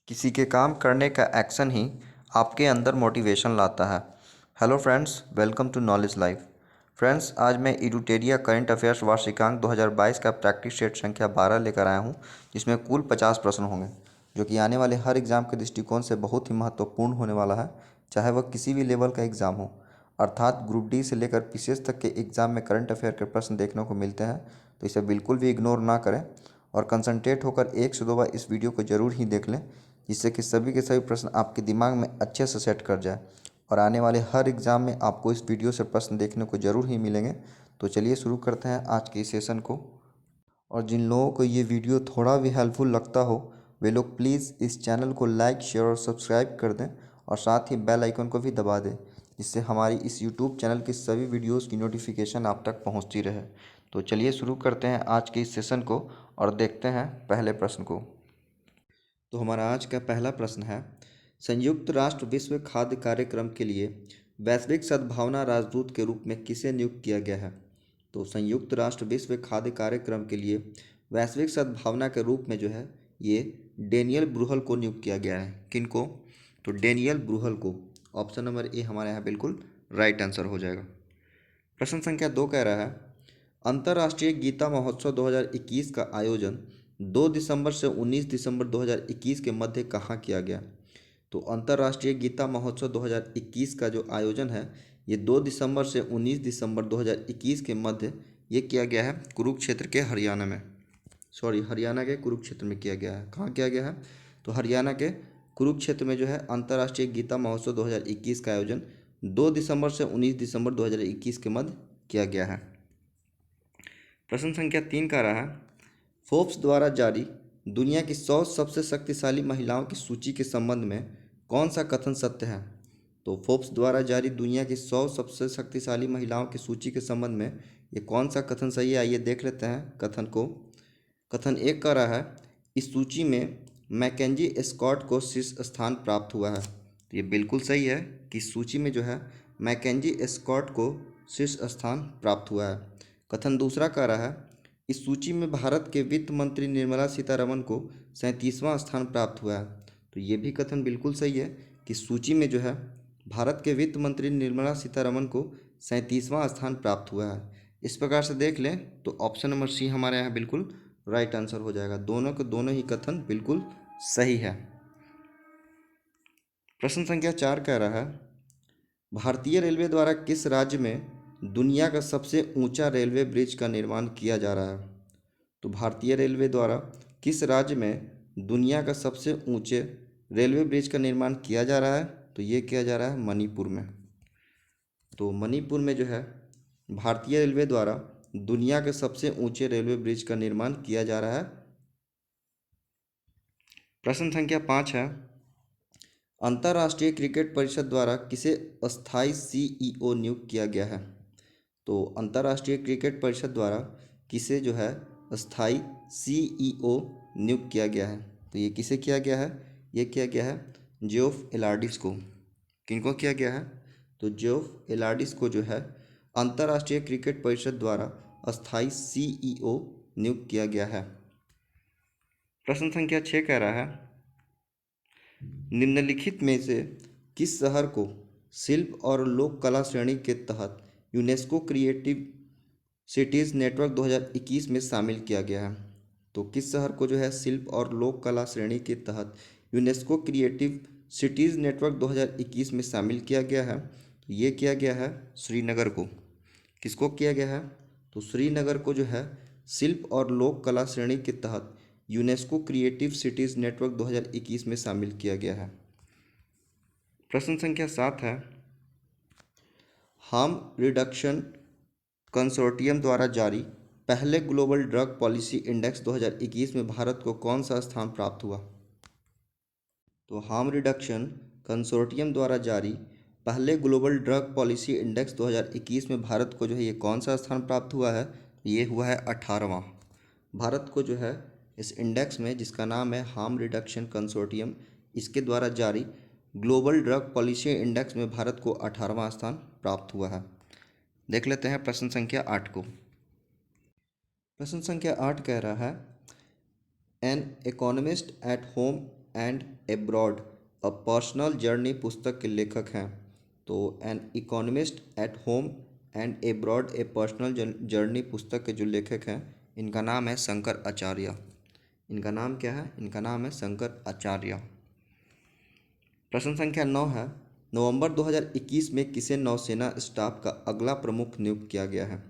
किसी के काम करने का एक्शन ही आपके अंदर मोटिवेशन लाता है। Hello friends, welcome to knowledge life. Friends, आज मैं इडुटेरिया करंट अफेयर्स वार्षिकांक 2022 का प्रैक्टिस सेट संख्या 12 लेकर आया हूँ, जिसमें कुल 50 प्रश्न होंगे, जो कि आने वाले हर एग्ज़ाम के दृष्टिकोण से बहुत ही महत्वपूर्ण होने वाला है, चाहे वह किसी भी लेवल का एग्ज़ाम हो। अर्थात ग्रुप डी से लेकर पीसीएस तक के एग्ज़ाम में करंट अफेयर के प्रश्न देखने को मिलते हैं, तो इसे बिल्कुल भी इग्नोर ना करें और कंसंट्रेट होकर एक से दो बार इस वीडियो को ज़रूर ही देख लें, जिससे कि सभी के सभी प्रश्न आपके दिमाग में अच्छे से सेट कर जाए और आने वाले हर एग्ज़ाम में आपको इस वीडियो से प्रश्न देखने को ज़रूर ही मिलेंगे। तो चलिए शुरू करते हैं आज के इस सेशन को। और जिन लोगों को ये वीडियो थोड़ा भी हेल्पफुल लगता हो, वे लोग प्लीज़ इस चैनल को लाइक, शेयर और सब्सक्राइब कर दें और साथ ही बेल आइकन को भी दबा दें, जिससे हमारी इस यूट्यूब चैनल की सभी वीडियोज़ की नोटिफिकेशन आप तक पहुँचती रहे। तो चलिए शुरू करते हैं आज के इस सेशन को और देखते हैं पहले प्रश्न को। तो हमारा आज का पहला प्रश्न है, संयुक्त राष्ट्र विश्व खाद्य कार्यक्रम के लिए वैश्विक सद्भावना राजदूत के रूप में किसे नियुक्त किया गया है? तो संयुक्त राष्ट्र विश्व खाद्य कार्यक्रम के लिए वैश्विक सद्भावना के रूप में जो है ये डेनियल ब्रूहल को नियुक्त किया गया है। किनको? तो डेनियल ब्रूहल को। ऑप्शन नंबर ए हमारे यहाँ बिल्कुल राइट आंसर हो जाएगा। प्रश्न संख्या 2 कह रहा है, अंतर्राष्ट्रीय गीता महोत्सव 2021 का आयोजन 2 दिसंबर से 19 दिसंबर 2021 के मध्य कहाँ किया गया? तो अंतर्राष्ट्रीय गीता महोत्सव 2021 का जो आयोजन है ये 2 दिसंबर से 19 दिसंबर 2021 के मध्य ये किया गया है कुरुक्षेत्र के हरियाणा में। हरियाणा के कुरुक्षेत्र में किया गया है। कहाँ किया गया है? तो हरियाणा के कुरुक्षेत्र में जो है अंतर्राष्ट्रीय गीता महोत्सव 2021 का आयोजन 2 दिसंबर से 19 दिसंबर 2021 के मध्य किया गया है। प्रश्न संख्या 3 का रहा है, फोर्ब्स द्वारा जारी दुनिया की 100 सबसे शक्तिशाली महिलाओं की सूची के संबंध में कौन सा कथन सत्य है? तो फोर्ब्स द्वारा जारी दुनिया की 100 सबसे शक्तिशाली महिलाओं की सूची के संबंध में ये कौन सा कथन सही है? आइए देख लेते हैं कथन को। कथन 1 का रहा है, इस सूची में मैकेंजी स्कॉट को शीर्ष स्थान प्राप्त हुआ है। तो ये बिल्कुल सही है कि इस सूची में जो है मैकेंजी स्कॉट को शीर्ष स्थान प्राप्त हुआ है। कथन दूसरा का रहा है, इस सूची में भारत के वित्त मंत्री निर्मला सीतारमण को 37वां स्थान प्राप्त हुआ है। तो ये भी कथन बिल्कुल सही है कि सूची में जो है भारत के वित्त मंत्री निर्मला सीतारमण को 37वां स्थान प्राप्त हुआ है। इस प्रकार से देख लें तो ऑप्शन नंबर सी हमारे यहाँ बिल्कुल राइट आंसर हो जाएगा। दोनों के दोनों ही कथन बिल्कुल सही है। प्रश्न संख्या 4 कह रहा है, भारतीय रेलवे द्वारा किस राज्य में दुनिया का सबसे ऊंचा रेलवे ब्रिज का निर्माण किया जा रहा है? तो भारतीय रेलवे द्वारा किस राज्य में दुनिया का सबसे ऊंचे रेलवे ब्रिज का निर्माण किया जा रहा है? तो ये किया जा रहा है मणिपुर में। तो मणिपुर में जो है भारतीय रेलवे द्वारा दुनिया के सबसे ऊंचे रेलवे ब्रिज का निर्माण किया जा रहा है। प्रश्न संख्या 5 है, अंतर्राष्ट्रीय क्रिकेट परिषद द्वारा किसे अस्थायी सीईओ नियुक्त किया गया है? तो अंतर्राष्ट्रीय क्रिकेट परिषद द्वारा किसे जो है अस्थायी सीईओ नियुक्त किया गया है? तो ये किसे किया गया है? ये किया गया है जियोफ एलार्डिस को। किनको किया गया है? तो जियोफ एलार्डिस को जो है अंतर्राष्ट्रीय क्रिकेट परिषद द्वारा अस्थायी सीईओ नियुक्त किया गया है। प्रश्न संख्या 6 कह रहा है, निम्नलिखित में से किस शहर को शिल्प और लोक कला श्रेणी के तहत यूनेस्को क्रिएटिव सिटीज़ नेटवर्क 2021 में शामिल किया गया है? तो किस शहर को जो है शिल्प और लोक कला श्रेणी के तहत यूनेस्को क्रिएटिव सिटीज़ नेटवर्क 2021 में शामिल किया गया है? तो ये किया गया है श्रीनगर को। किसको किया गया है? तो श्रीनगर को जो है शिल्प और लोक कला श्रेणी के तहत यूनेस्को क्रिएटिव सिटीज़ नेटवर्क 2021 में शामिल किया गया है। प्रश्न संख्या 7 है, हार्म रिडक्शन कंसोर्टियम द्वारा जारी पहले ग्लोबल ड्रग पॉलिसी इंडेक्स 2021 में भारत को कौन सा स्थान प्राप्त हुआ? तो हार्म रिडक्शन कंसोर्टियम द्वारा जारी पहले ग्लोबल ड्रग पॉलिसी इंडेक्स 2021 में भारत को जो है ये कौन सा स्थान प्राप्त हुआ है? ये हुआ है 18वां। भारत को जो है इस इंडेक्स में, जिसका नाम है हार्म रिडक्शन कंसोर्टियम, इसके द्वारा जारी ग्लोबल ड्रग पॉलिसी इंडेक्स में भारत को 18वां स्थान प्राप्त हुआ है। देख लेते हैं प्रश्न संख्या 8 को। प्रश्न संख्या 8 कह रहा है, an economist at home and abroad a personal journey पुस्तक के लेखक हैं। तो an economist at home and abroad A personal journey पुस्तक के जो लेखक हैं इनका नाम है शंकर आचार्य। इनका नाम क्या है? इनका नाम है शंकर आचार्य। प्रश्न संख्या 9 है, नवंबर 2021 में किसे नौसेना स्टाफ का अगला प्रमुख नियुक्त किया गया है?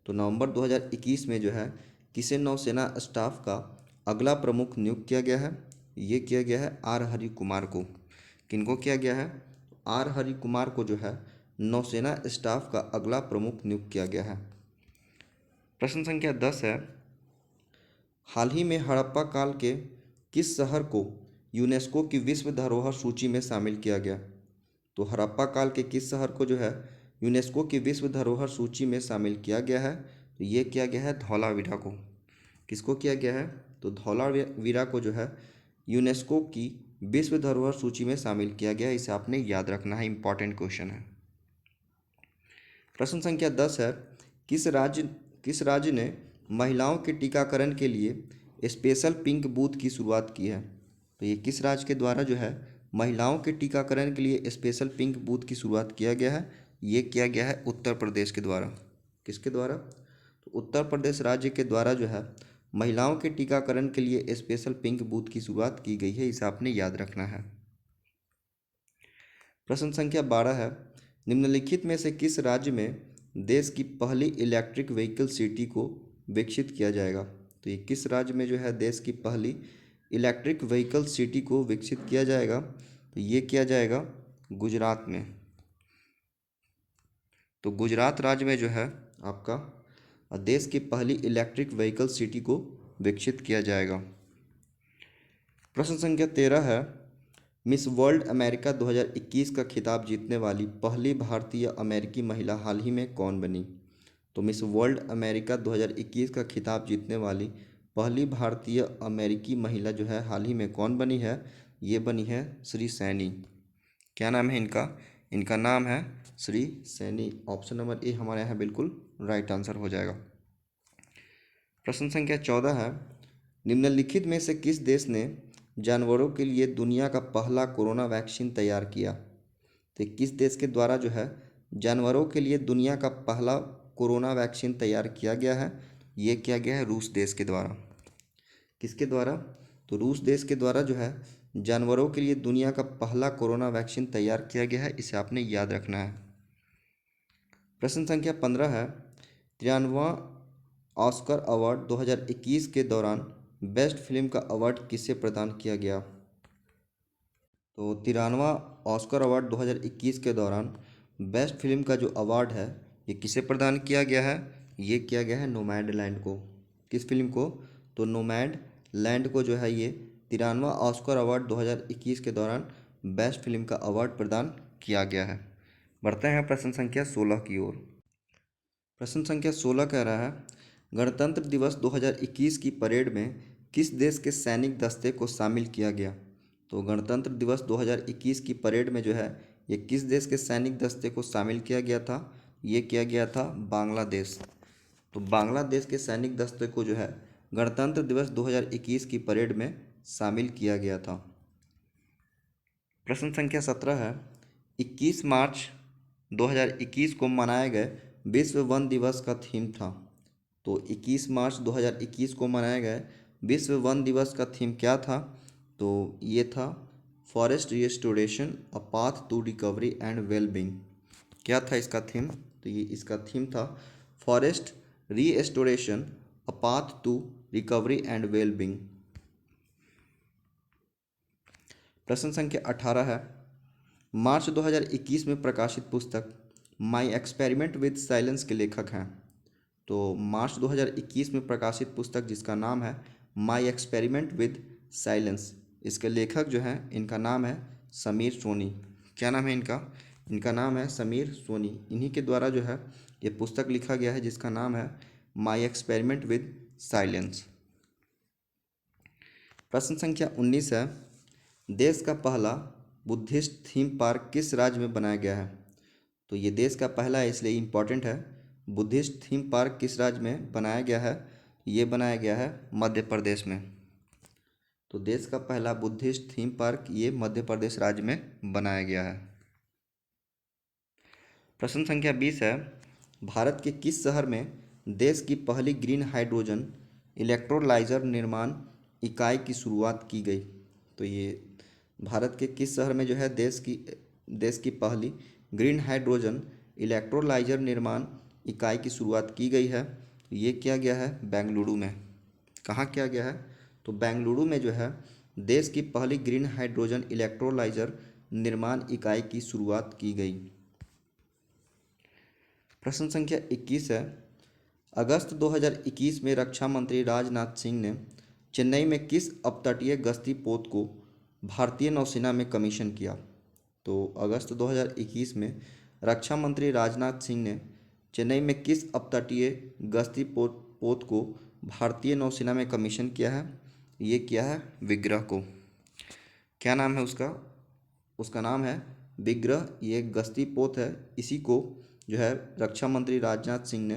तो नवंबर 2021 में जो है किसे नौसेना स्टाफ का अगला प्रमुख नियुक्त किया गया है? ये किया गया है आर हरि कुमार को। किनको किया गया है? आर हरि कुमार को जो है नौसेना स्टाफ का अगला प्रमुख नियुक्त किया गया है। प्रश्न संख्या 10 है, हाल ही में हड़प्पा काल के किस शहर को यूनेस्को की विश्व धरोहर सूची में शामिल किया गया? तो हड़प्पा काल के किस शहर को जो है यूनेस्को की विश्व धरोहर सूची में शामिल किया गया है? तो ये किया गया है धौलावीरा को। किसको किया गया है? तो धौलावीरा को जो है यूनेस्को की विश्व धरोहर सूची में शामिल किया गया है। इसे आपने याद रखना है, इंपॉर्टेंट क्वेश्चन है। प्रश्न संख्या 10 है, किस राज्य ने महिलाओं के टीकाकरण के लिए स्पेशल पिंक बूथ की शुरुआत की है? तो ये किस राज्य के द्वारा जो है महिलाओं के टीकाकरण के लिए स्पेशल पिंक बूथ की शुरुआत किया गया है? ये किया गया है उत्तर प्रदेश के द्वारा। किसके द्वारा? तो उत्तर प्रदेश राज्य के द्वारा जो है महिलाओं के टीकाकरण के लिए स्पेशल पिंक बूथ की शुरुआत की गई है। इसे आपने याद रखना है। प्रश्न संख्या 12 है, निम्नलिखित में से किस राज्य में देश की पहली इलेक्ट्रिक व्हीकल सिटी को विकसित किया जाएगा? तो ये किस राज्य में जो है देश की पहली इलेक्ट्रिक व्हीकल सिटी को विकसित किया जाएगा? तो ये किया जाएगा गुजरात में। तो गुजरात राज्य में जो है आपका देश की पहली इलेक्ट्रिक व्हीकल सिटी को विकसित किया जाएगा। प्रश्न संख्या 13 है, मिस वर्ल्ड अमेरिका 2021 का खिताब जीतने वाली पहली भारतीय अमेरिकी महिला हाल ही में कौन बनी? तो मिस वर्ल्ड अमेरिका 2021 का खिताब जीतने वाली पहली भारतीय अमेरिकी महिला जो है हाल ही में कौन बनी है? ये बनी है श्री सैनी। क्या नाम है इनका? इनका नाम है Shri Saini. Option number A हमारे यहाँ बिल्कुल राइट आंसर हो जाएगा। प्रश्न संख्या 14 है, निम्नलिखित में से किस देश ने जानवरों के लिए दुनिया का पहला कोरोना वैक्सीन तैयार किया? तो किस देश के द्वारा जो है जानवरों के लिए दुनिया का पहला कोरोना वैक्सीन तैयार किया गया है? ये किया गया है रूस देश के द्वारा। किसके द्वारा? तो रूस देश के द्वारा जो है जानवरों के लिए दुनिया का पहला कोरोना वैक्सीन तैयार किया गया है। इसे आपने याद रखना है। प्रश्न संख्या 15 है, 93वां ऑस्कर अवार्ड 2021 के दौरान बेस्ट फिल्म का अवार्ड किसे प्रदान किया गया? तो 93वां ऑस्कर अवार्ड 2021 के दौरान बेस्ट फिल्म का जो अवार्ड है ये किसे प्रदान किया गया है? ये किया गया है नोमैडलैंड को। किस फिल्म को? तो नोमैडलैंड को जो है ये 93वां ऑस्कर अवार्ड 2021 के दौरान बेस्ट फिल्म का अवार्ड प्रदान किया गया है। बढ़ते हैं प्रश्न संख्या 16 की ओर। प्रश्न संख्या 16 कह रहा है, गणतंत्र दिवस 2021 की परेड में किस देश के सैनिक दस्ते को शामिल किया गया? तो गणतंत्र दिवस 2021 की परेड में जो है ये किस देश के सैनिक दस्ते को शामिल किया गया था? ये किया गया था बांग्लादेश। तो बांग्लादेश के सैनिक दस्ते को जो है गणतंत्र दिवस 2021 की परेड में शामिल किया गया था। प्रश्न संख्या 17 है, 21 मार्च 2021 को मनाए गए विश्व वन दिवस का थीम था। तो 21 मार्च 2021 को मनाया गया विश्व वन दिवस का थीम क्या था? तो ये था forest restoration a path to recovery and wellbeing. क्या था इसका थीम? तो ये इसका थीम था forest restoration a path to recovery and wellbeing. प्रश्न संख्या 18 है, मार्च 2021 में प्रकाशित पुस्तक माई एक्सपेरिमेंट विद साइलेंस के लेखक हैं। तो मार्च 2021 में प्रकाशित पुस्तक जिसका नाम है माई एक्सपेरिमेंट विद साइलेंस, इसके लेखक जो हैं इनका नाम है समीर सोनी। क्या नाम है इनका? इनका नाम है समीर सोनी। इन्हीं के द्वारा जो है ये पुस्तक लिखा गया है जिसका नाम है माई एक्सपेरिमेंट विद साइलेंस। प्रश्न संख्या 19 है, देश का पहला बुद्धिस्ट थीम पार्क किस राज्य में बनाया गया है? तो ये देश का पहला है इसलिए इम्पॉर्टेंट है। बुद्धिस्ट थीम पार्क किस राज्य में बनाया गया है? ये बनाया गया है मध्य प्रदेश में। तो देश का पहला बुद्धिस्ट थीम पार्क ये मध्य प्रदेश राज्य में बनाया गया है। प्रश्न संख्या 20 है, भारत के किस शहर में देश की पहली ग्रीन हाइड्रोजन इलेक्ट्रोलाइजर निर्माण इकाई की शुरुआत की गई? तो ये भारत के किस शहर में जो है देश की पहली ग्रीन हाइड्रोजन इलेक्ट्रोलाइजर निर्माण इकाई की शुरुआत की गई है? ये किया गया है बेंगलुरु में। कहाँ किया गया है? तो बेंगलुरु में जो है देश की पहली ग्रीन हाइड्रोजन इलेक्ट्रोलाइजर निर्माण इकाई की शुरुआत की गई। प्रश्न संख्या 21 है, अगस्त 2021 में रक्षा मंत्री राजनाथ सिंह ने चेन्नई में किस अपतटीय गश्ती पोत को भारतीय नौसेना में कमीशन किया? तो अगस्त 2021 में रक्षा मंत्री राजनाथ सिंह ने चेन्नई में किस अपतटीय गश्ती पोत को भारतीय नौसेना में कमीशन किया है? ये किया है विग्रह को। क्या नाम है उसका? उसका नाम है विग्रह। ये एक गश्ती पोत है, इसी को जो है रक्षा मंत्री राजनाथ सिंह ने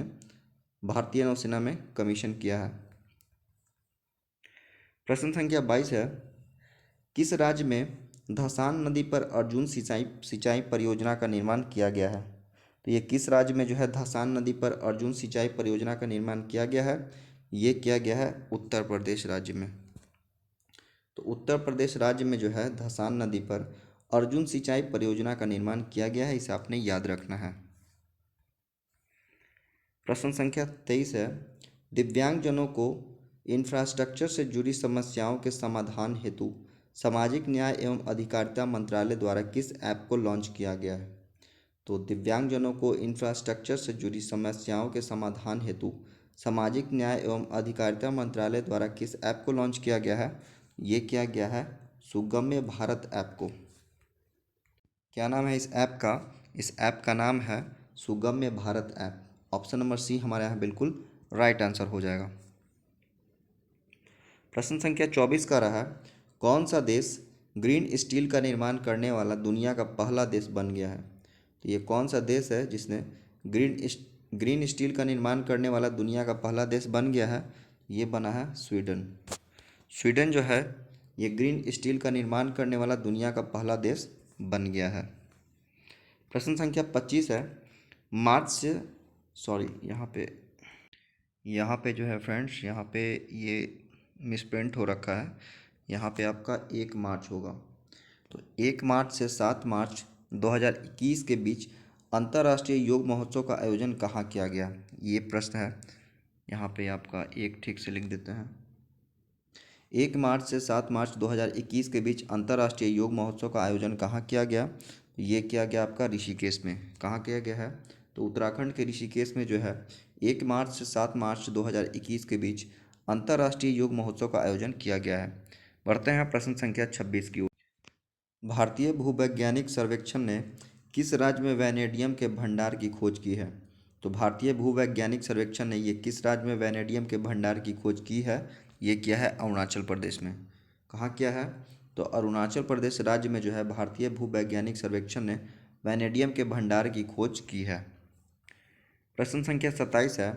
भारतीय नौसेना में कमीशन किया है। प्रश्न संख्या 22 है, किस राज्य में धसान नदी पर अर्जुन सिंचाई परियोजना का निर्माण किया गया है? तो ये किस राज्य में जो है धसान नदी पर अर्जुन सिंचाई परियोजना का निर्माण किया गया है? ये किया गया है उत्तर प्रदेश राज्य में। तो उत्तर प्रदेश राज्य में जो है धसान नदी पर अर्जुन सिंचाई परियोजना का निर्माण किया गया है, इसे आपने याद रखना है। प्रश्न संख्या 23 है, दिव्यांगजनों को इंफ्रास्ट्रक्चर से जुड़ी समस्याओं के समाधान हेतु सामाजिक न्याय एवं अधिकारिता मंत्रालय द्वारा किस ऐप को लॉन्च किया गया है? तो दिव्यांगजनों को इंफ्रास्ट्रक्चर से जुड़ी समस्याओं के समाधान हेतु सामाजिक न्याय एवं अधिकारिता मंत्रालय द्वारा किस ऐप को लॉन्च किया गया है? ये किया गया है सुगम्य भारत ऐप को। क्या नाम है इस ऐप का? इस ऐप का नाम है Sugamya Bharat app. Option number C हमारे यहाँ बिल्कुल राइट आंसर हो जाएगा। प्रश्न संख्या 24 का रहा, कौन सा देश ग्रीन स्टील का निर्माण करने वाला दुनिया का पहला देश बन गया है? तो ये कौन सा देश है जिसने ग्रीन स्टील का निर्माण करने वाला दुनिया का पहला देश बन गया है? ये बना है स्वीडन। स्वीडन जो है ये ग्रीन स्टील का निर्माण करने वाला दुनिया का पहला देश बन गया है। प्रश्न संख्या 25 है, मार्च से यहाँ पे जो है फ्रेंड्स, यहाँ पे ये मिसप्रिंट हो रखा है। यहाँ पे आपका 1 मार्च होगा। तो 1 मार्च से 7 मार्च 2021 के बीच अंतर्राष्ट्रीय योग महोत्सव का आयोजन कहाँ किया गया? ये प्रश्न है। यहाँ पे आपका एक ठीक से लिख देते हैं। 1 मार्च से 7 मार्च 2021 के बीच अंतर्राष्ट्रीय योग महोत्सव का आयोजन कहाँ किया गया? ये किया गया आपका ऋषिकेश में। कहाँ किया गया है? तो उत्तराखंड के ऋषिकेश में जो है 1 मार्च से 7 मार्च 2021 के बीच अंतर्राष्ट्रीय योग महोत्सव का आयोजन किया गया है। बढ़ते हैं प्रश्न संख्या 26 की ओर। भारतीय भूवैज्ञानिक सर्वेक्षण ने किस राज्य में वैनेडियम के भंडार की खोज की है? तो भारतीय भूवैज्ञानिक सर्वेक्षण ने ये किस राज्य में वैनेडियम के भंडार की खोज की है? ये किया है अरुणाचल प्रदेश में। कहाँ किया है? तो अरुणाचल प्रदेश राज्य में जो है भारतीय भूवैज्ञानिक सर्वेक्षण ने वैनेडियम के भंडार की खोज की है। प्रश्न संख्या 27 है,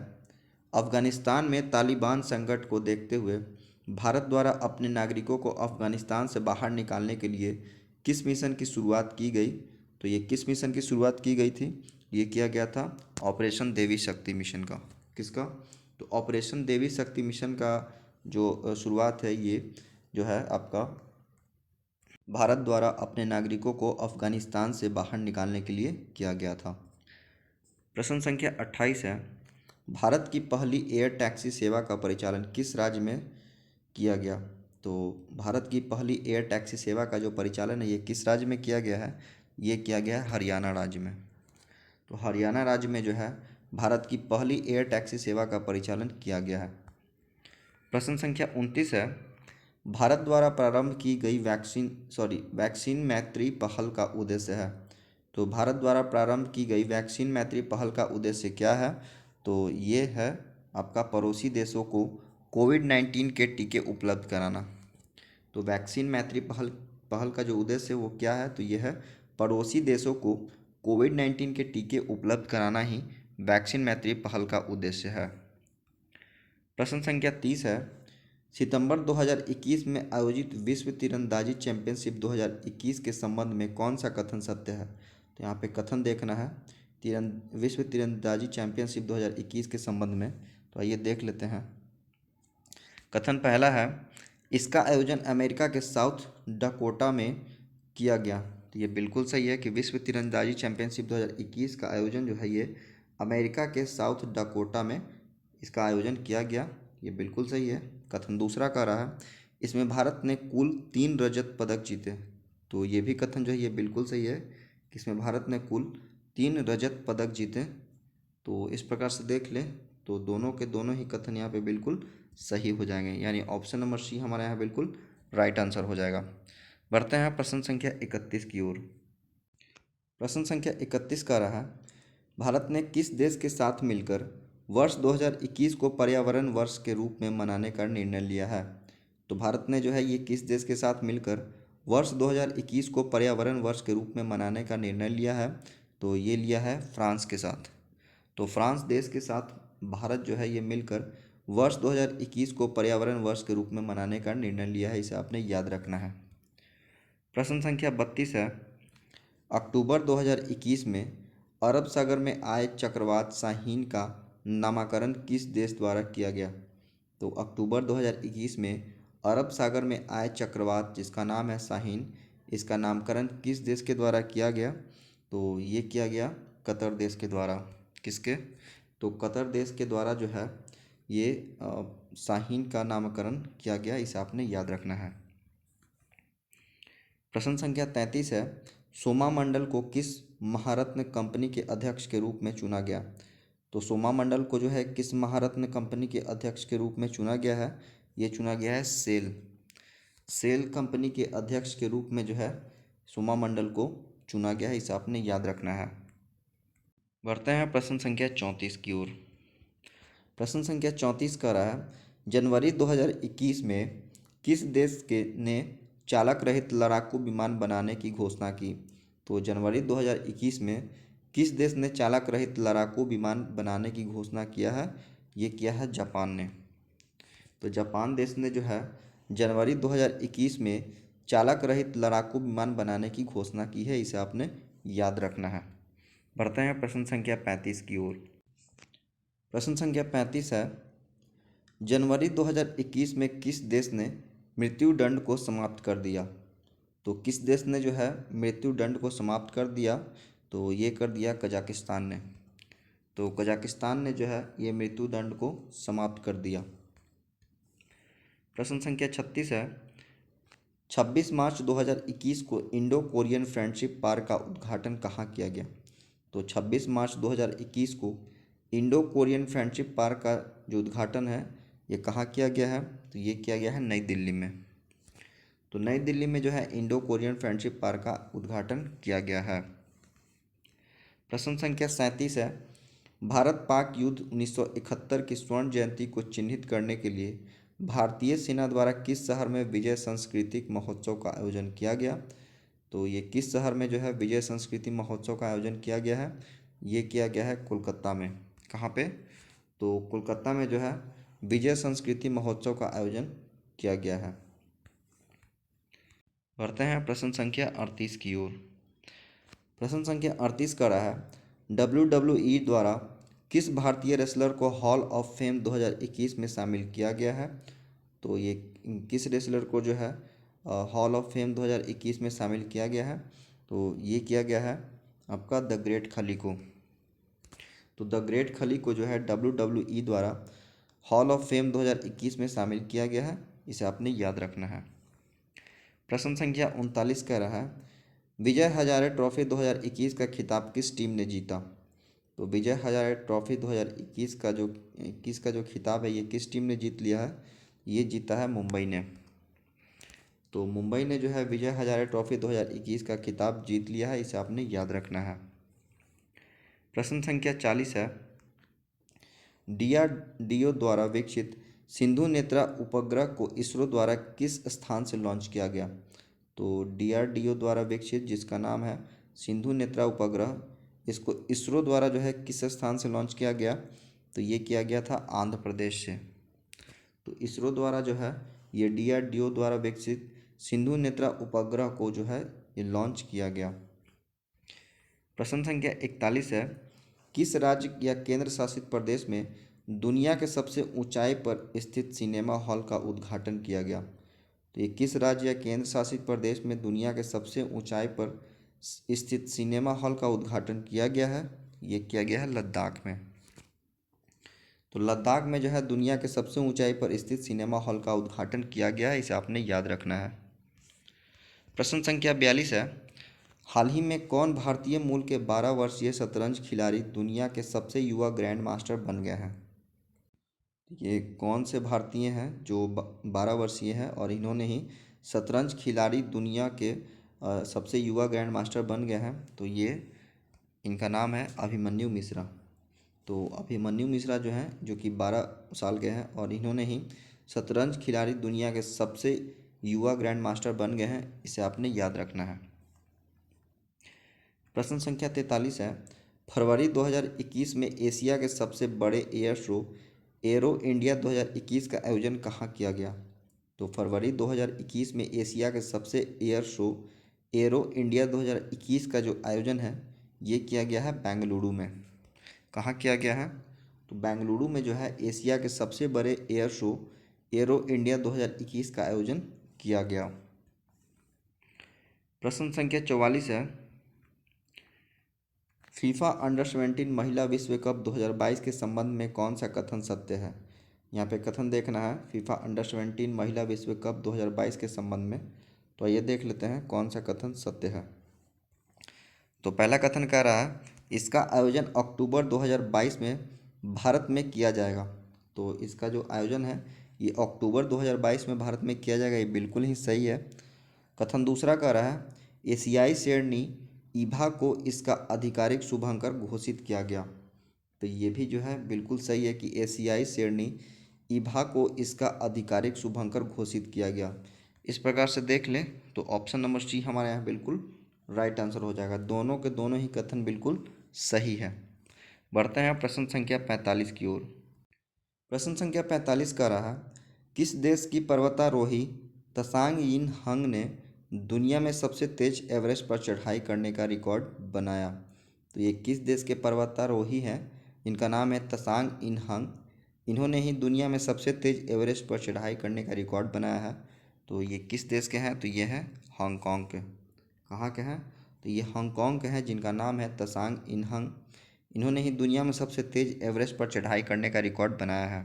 अफगानिस्तान में तालिबान संकट को देखते हुए भारत द्वारा अपने नागरिकों को अफगानिस्तान से बाहर निकालने के लिए किस मिशन की शुरुआत की गई? तो ये किस मिशन की शुरुआत की गई थी? ये किया गया था ऑपरेशन देवी शक्ति मिशन का। किसका? तो ऑपरेशन देवी शक्ति मिशन का जो शुरुआत है ये जो है आपका भारत द्वारा अपने नागरिकों को अफगानिस्तान से बाहर निकालने के लिए किया गया था। प्रश्न संख्या 28 है, भारत की पहली एयर टैक्सी सेवा का परिचालन किस राज्य में किया गया? तो भारत की पहली एयर टैक्सी सेवा का जो परिचालन है ये किस राज्य में किया गया है? ये किया गया है हरियाणा राज्य में। तो हरियाणा राज्य में जो है भारत की पहली एयर टैक्सी सेवा का परिचालन किया गया है। प्रश्न संख्या 29 है, भारत द्वारा प्रारंभ की गई वैक्सीन मैत्री पहल का उद्देश्य है। तो भारत द्वारा प्रारंभ की गई वैक्सीन मैत्री पहल का उद्देश्य क्या है? तो ये है आपका पड़ोसी देशों को कोविड-19 के टीके उपलब्ध कराना। तो वैक्सीन मैत्री पहल का जो उद्देश्य है वो क्या है? तो ये है पड़ोसी देशों को कोविड-19 के टीके उपलब्ध कराना ही वैक्सीन मैत्री पहल का उद्देश्य है। प्रश्न संख्या 30 है, सितंबर 2021 में आयोजित विश्व तीरंदाजी चैंपियनशिप 2021 के संबंध में कौन सा कथन सत्य है? तो यहाँ पे कथन देखना है विश्व तीरंदाजी चैंपियनशिप 2021 के संबंध में। तो आइए देख लेते हैं। कथन पहला है, इसका आयोजन अमेरिका के साउथ डकोटा में किया गया। तो ये बिल्कुल सही है कि विश्व तीरंदाजी चैंपियनशिप 2021 का आयोजन जो है ये अमेरिका के साउथ डकोटा में इसका आयोजन किया गया। ये बिल्कुल सही है। कथन दूसरा कह रहा है, इसमें भारत ने कुल 3 रजत पदक जीते। तो ये भी कथन जो है ये बिल्कुल सही है कि इसमें भारत ने कुल 3 रजत पदक जीते। तो इस प्रकार से देख लें तो दोनों के दोनों ही कथन यहाँ पे बिल्कुल सही हो जाएंगे, यानी ऑप्शन नंबर सी हमारे यहाँ बिल्कुल राइट आंसर हो जाएगा। बढ़ते हैं प्रश्न संख्या 31 की ओर। प्रश्न संख्या 31 का रहा, भारत ने किस देश के साथ मिलकर वर्ष 2021 को पर्यावरण वर्ष के रूप में मनाने का निर्णय लिया है? तो भारत ने जो है ये किस देश के साथ मिलकर वर्ष 2021 को पर्यावरण वर्ष के रूप में मनाने का निर्णय लिया है? तो ये लिया है फ्रांस के साथ। तो फ्रांस देश के साथ भारत जो है ये मिलकर वर्ष 2021 को पर्यावरण वर्ष के रूप में मनाने का निर्णय लिया है, इसे आपने याद रखना है। प्रश्न संख्या 32 है, अक्टूबर 2021 में अरब सागर में आए चक्रवात शाहीन का नामकरण किस देश द्वारा किया गया? तो अक्टूबर 2021 में अरब सागर में आए चक्रवात जिसका नाम है शाहीन, इसका नामकरण किस देश के द्वारा किया गया? तो ये किया गया कतर देश के द्वारा। किसके? तो कतर देश के द्वारा जो है ये शाहीन का नामकरण किया गया, इसे आपने याद रखना है। प्रश्न संख्या 33 है, सोमा मंडल को किस महारत्न कंपनी के अध्यक्ष के रूप में चुना गया? तो सोमा मंडल को जो है किस महारत्न कंपनी के अध्यक्ष के रूप में चुना गया है? ये चुना गया है सेल कंपनी के अध्यक्ष के रूप में जो है सोमा मंडल को चुना गया है, इसे आपने याद रखना है। बढ़ते हैं प्रश्न संख्या 34 की ओर। प्रश्न संख्या 34 का रहा है, जनवरी 2021 में किस देश के ने चालक रहित लड़ाकू विमान बनाने की घोषणा की? तो जनवरी 2021 में किस देश ने चालक रहित लड़ाकू विमान बनाने की घोषणा किया है? ये किया है जापान ने। तो जापान देश ने जो है जनवरी 2021 में चालक रहित लड़ाकू विमान बनाने की घोषणा की है, इसे आपने याद रखना है। बढ़ते हैं प्रश्न संख्या 35 की ओर। प्रश्न संख्या 35 है, जनवरी 2021 में किस देश ने मृत्युदंड को समाप्त कर दिया? तो किस देश ने जो है मृत्युदंड को समाप्त कर दिया? तो ये कर दिया कजाकिस्तान ने। तो कजाकिस्तान ने जो है ये मृत्युदंड को समाप्त कर दिया। प्रश्न संख्या 36 है, 26 मार्च 2021 को इंडो कोरियन फ्रेंडशिप पार्क का उद्घाटन कहाँ किया गया? तो 26 मार्च 2021 को इंडो कोरियन फ्रेंडशिप पार्क का जो उद्घाटन है ये कहाँ किया गया है? तो ये किया गया है नई दिल्ली में। तो नई दिल्ली में जो है इंडो कोरियन फ्रेंडशिप पार्क का उद्घाटन किया गया है। प्रश्न संख्या 37 है, भारत पाक युद्ध 1971 की स्वर्ण जयंती को चिन्हित करने के लिए भारतीय सेना द्वारा किस शहर में विजय सांस्कृतिक महोत्सव का आयोजन किया गया? तो ये किस शहर में जो है विजय संस्कृति महोत्सव का आयोजन किया गया है? ये किया गया है कोलकाता में। कहाँ पे? तो कोलकाता में जो है विजय संस्कृति महोत्सव का आयोजन किया गया है। बढ़ते हैं प्रश्न संख्या 38 की ओर। प्रश्न संख्या 38 का रहा है, WWE द्वारा किस भारतीय रेसलर को हॉल ऑफ फेम 2021 में शामिल किया गया है? तो ये किस रेसलर को जो है हॉल ऑफ फेम 2021 में शामिल किया गया है? तो ये किया गया है आपका द ग्रेट खली को। तो द ग्रेट खली को जो है WWE द्वारा हॉल ऑफ फेम 2021 में शामिल किया गया है, इसे आपने याद रखना है। प्रश्न संख्या 39 कह रहा है, विजय हजारे ट्रॉफी 2021 का खिताब किस टीम ने जीता? तो विजय हजारे ट्रॉफी 2021 का जो खिताब है ये किस टीम ने जीत लिया है? ये जीता है मुंबई ने। तो मुंबई ने जो है विजय हजारे ट्रॉफी 2021 का खिताब जीत लिया है, इसे आपने याद रखना है। प्रश्न संख्या 40 है, DRDO द्वारा विकसित सिंधु नेत्रा उपग्रह को इसरो द्वारा किस स्थान से लॉन्च किया गया? तो DRDO द्वारा विकसित जिसका नाम है सिंधु नेत्रा उपग्रह, इसको इसरो द्वारा जो है किस स्थान से लॉन्च किया गया? तो ये किया गया था आंध्र प्रदेश से। तो इसरो द्वारा जो है ये DRDO द्वारा विकसित सिंधु नेत्रा उपग्रह को जो है ये लॉन्च किया गया। प्रश्न संख्या 41 है, किस राज्य या केंद्र शासित प्रदेश में दुनिया के सबसे ऊंचाई पर स्थित सिनेमा हॉल का उद्घाटन किया गया? तो ये किस राज्य या केंद्र शासित प्रदेश में दुनिया के सबसे ऊंचाई पर स्थित सिनेमा हॉल का उद्घाटन किया गया है? ये किया गया है लद्दाख में। तो लद्दाख में जो है दुनिया के सबसे ऊंचाई पर स्थित सिनेमा हॉल का उद्घाटन किया गया है, इसे आपने याद रखना है। प्रश्न संख्या 42 है, हाल ही में कौन भारतीय मूल के 12 वर्षीय शतरंज खिलाड़ी दुनिया के सबसे युवा ग्रैंड मास्टर बन गए हैं? ये कौन से भारतीय हैं जो 12 वर्षीय हैं और इन्होंने ही शतरंज खिलाड़ी दुनिया के सबसे युवा ग्रैंड मास्टर बन गए हैं? तो ये इनका नाम है अभिमन्यु मिश्रा। तो अभिमन्यु मिश्रा जो हैं जो कि 12 साल के हैं और इन्होंने ही शतरंज खिलाड़ी दुनिया के सबसे युवा ग्रैंड मास्टर बन गए हैं, इसे आपने याद रखना है। प्रश्न संख्या 43 है, फरवरी 2021 में एशिया के सबसे बड़े एयर शो एरो इंडिया 2021 का आयोजन कहाँ किया गया? तो फरवरी 2021 में एशिया के सबसे एयर शो एरो इंडिया 2021 का जो आयोजन है ये किया गया है बेंगलुरु में। कहाँ किया गया है? तो बेंगलुरु में जो है एशिया के सबसे बड़े एयर शो एरो इंडिया 2021 का आयोजन किया गया। प्रश्न संख्या 44 है, फीफा अंडर-17 महिला विश्व कप 2022 के संबंध में कौन सा कथन सत्य है? यहाँ पे कथन देखना है फीफा अंडर-17 महिला विश्व कप 2022 के संबंध में। तो ये देख लेते हैं कौन सा कथन सत्य है। तो पहला कथन कह रहा है इसका आयोजन अक्टूबर 2022 में भारत में किया जाएगा। तो इसका जो आयोजन है ये अक्टूबर 2022 में भारत में किया जाएगा, ये बिल्कुल ही सही है। कथन दूसरा कह रहा है एशियाई शेरनी ईभा को इसका आधिकारिक शुभंकर घोषित किया गया। तो ये भी जो है बिल्कुल सही है कि एशियाई शेरनी ईभा को इसका आधिकारिक शुभंकर घोषित किया गया। इस प्रकार से देख लें तो ऑप्शन नंबर सी हमारे यहाँ बिल्कुल राइट आंसर हो जाएगा। दोनों के दोनों ही कथन बिल्कुल सही है। बढ़ते हैं प्रश्न संख्या 45 की ओर। प्रश्न संख्या 45 का रहा, किस देश की पर्वतारोही त्सांग यिन हंग ने दुनिया में सबसे तेज एवरेस्ट पर चढ़ाई करने का रिकॉर्ड बनाया? तो ये किस देश के पर्वतारोही हैं? इनका नाम है त्सांग यिन हंग। इन्होंने ही दुनिया में सबसे तेज एवरेस्ट पर चढ़ाई करने का रिकॉर्ड बनाया है। तो ये किस देश के हैं? तो ये हैं हांगकांग के। कहाँ के हैं? तो ये हांगकांग के हैं जिनका नाम है त्सांग यिन हंग। इन्होंने ही दुनिया में सबसे तेज एवरेस्ट पर चढ़ाई करने का रिकॉर्ड बनाया है।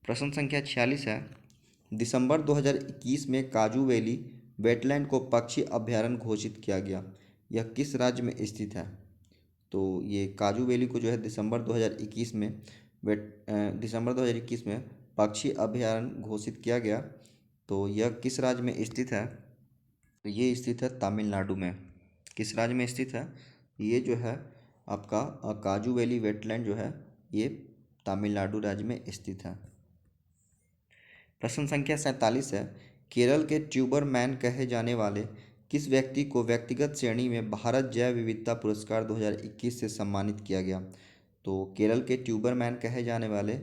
प्रश्न संख्या 46 है, दिसंबर 2021 में काजू वैली वेटलैंड को पक्षी अभयारण्य घोषित किया गया। यह किस राज्य में स्थित है? तो ये काजू वैली को जो है दिसंबर 2021 में पक्षी अभयारण्य घोषित किया गया। तो यह किस राज्य में स्थित है? तो ये स्थित है तमिलनाडु में। किस राज्य में स्थित है? ये जो है आपका काजू वैली वेटलैंड जो है ये तमिलनाडु राज्य में स्थित है। प्रश्न संख्या 47 है, केरल के ट्यूबर मैन कहे जाने वाले किस व्यक्ति को व्यक्तिगत श्रेणी में भारत जैव विविधता पुरस्कार 2021 से सम्मानित किया गया? तो केरल के ट्यूबर मैन कहे जाने वाले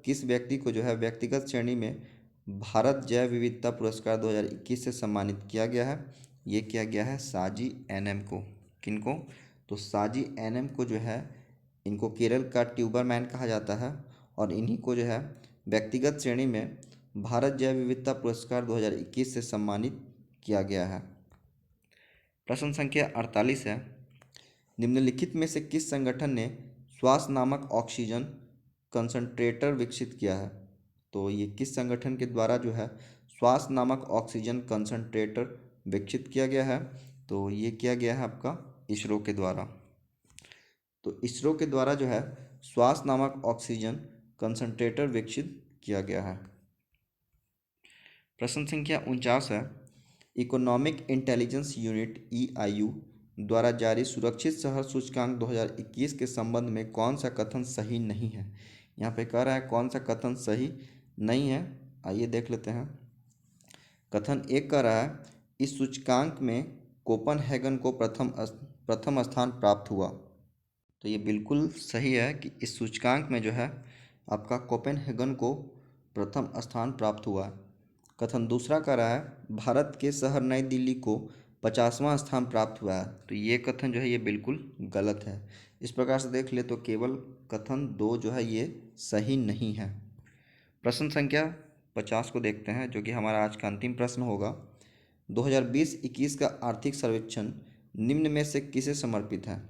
किस व्यक्ति को जो है व्यक्तिगत श्रेणी में भारत जैव विविधता पुरस्कार 2021 से सम्मानित किया गया है? ये किया गया है साजी एनएम को। किनको? तो साजी एनएम को जो है इनको केरल का ट्यूबर मैन कहा जाता है और इन्हीं को जो है व्यक्तिगत श्रेणी में भारत जैव विविधता पुरस्कार 2021 से सम्मानित किया गया है। प्रश्न संख्या 48 है, निम्नलिखित में से किस संगठन ने श्वास नामक ऑक्सीजन कंसंट्रेटर विकसित किया है? तो ये किस संगठन के द्वारा जो है श्वास नामक ऑक्सीजन कंसंट्रेटर विकसित किया गया है? तो ये किया गया है आपका इसरो के द्वारा। तो इसरो के द्वारा जो है श्वास नामक ऑक्सीजन कंसंट्रेटर विकसित किया गया है। प्रश्न संख्या 49 है, इकोनॉमिक इंटेलिजेंस यूनिट EIU द्वारा जारी सुरक्षित शहर सूचकांक 2021 के संबंध में कौन सा कथन सही नहीं है? यहाँ पे कह रहा है कौन सा कथन सही नहीं है, आइए देख लेते हैं। कथन एक कह रहा है इस सूचकांक में कोपनहेगन को प्रथम स्थान प्राप्त हुआ। तो ये बिल्कुल सही है कि इस सूचकांक में जो है आपका कोपेनहेगन को प्रथम स्थान प्राप्त हुआ है। कथन दूसरा कह रहा है भारत के शहर नई दिल्ली को 50वां स्थान प्राप्त हुआ है। तो ये कथन जो है ये बिल्कुल गलत है। इस प्रकार से देख ले तो केवल कथन 2 जो है ये सही नहीं है। प्रश्न संख्या 50 को देखते हैं, जो कि हमारा आज का अंतिम प्रश्न होगा। 2020-21 का आर्थिक सर्वेक्षण निम्न में से किसे समर्पित है?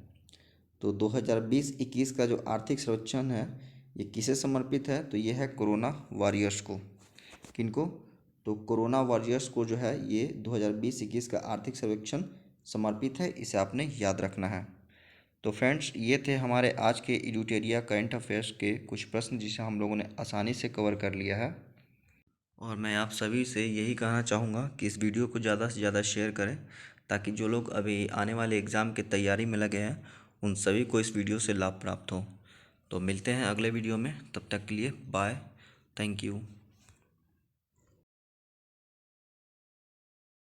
तो 2020-21 का जो आर्थिक सर्वेक्षण है ये किसे समर्पित है? तो ये है कोरोना वॉरियर्स को। किनको? तो कोरोना वॉरियर्स को जो है ये 2020-21 का आर्थिक सर्वेक्षण समर्पित है। इसे आपने याद रखना है। तो फ्रेंड्स, ये थे हमारे आज के एडुटेरिया करंट अफेयर्स के कुछ प्रश्न जिसे हम लोगों ने आसानी से कवर कर लिया है। और मैं आप सभी से यही कहना चाहूँगा कि इस वीडियो को ज़्यादा से ज़्यादा शेयर करें, ताकि जो लोग अभी आने वाले एग्ज़ाम की तैयारी में लगे हैं उन सभी को इस वीडियो से लाभ प्राप्त हो। तो मिलते हैं अगले वीडियो में, तब तक के लिए बाय, थैंक यू।